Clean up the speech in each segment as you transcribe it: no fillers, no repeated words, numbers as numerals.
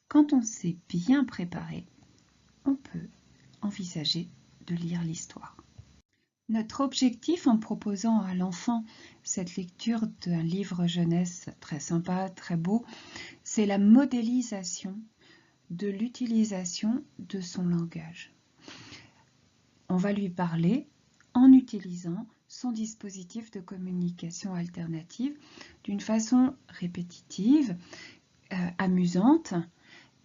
Quand on s'est bien préparé, on peut envisager de lire l'histoire. Notre objectif en proposant à l'enfant cette lecture d'un livre jeunesse très sympa, très beau, c'est la modélisation de l'utilisation de son langage. On va lui parler en utilisant son dispositif de communication alternative d'une façon répétitive, amusante,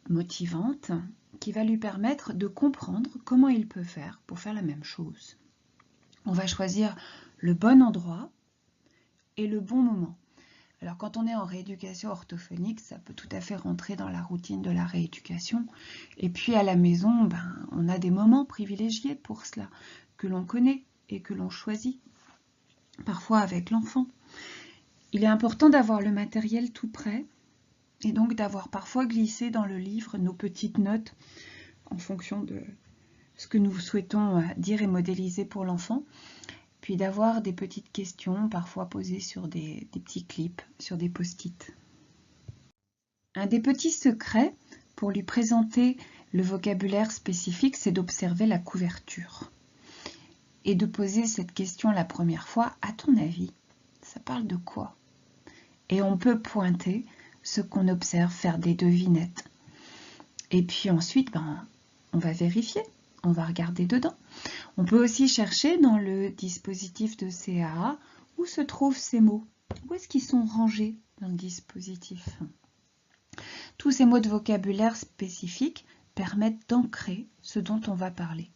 motivante, qui va lui permettre de comprendre comment il peut faire pour faire la même chose. On va choisir le bon endroit et le bon moment. Alors quand on est en rééducation orthophonique, ça peut tout à fait rentrer dans la routine de la rééducation. Et puis à la maison, on a des moments privilégiés pour cela, que l'on connaît et que l'on choisit, parfois avec l'enfant. Il est important d'avoir le matériel tout prêt et donc d'avoir parfois glissé dans le livre nos petites notes en fonction de ce que nous souhaitons dire et modéliser pour l'enfant, puis d'avoir des petites questions parfois posées sur des petits clips, sur des post-it. Un des petits secrets pour lui présenter le vocabulaire spécifique, c'est d'observer la couverture et de poser cette question la première fois, à ton avis, ça parle de quoi? Et on peut pointer ce qu'on observe, faire des devinettes. Et puis ensuite, on va vérifier, on va regarder dedans. On peut aussi chercher dans le dispositif de CAA où se trouvent ces mots. Où est-ce qu'ils sont rangés dans le dispositif? Tous ces mots de vocabulaire spécifiques permettent d'ancrer ce dont on va parler.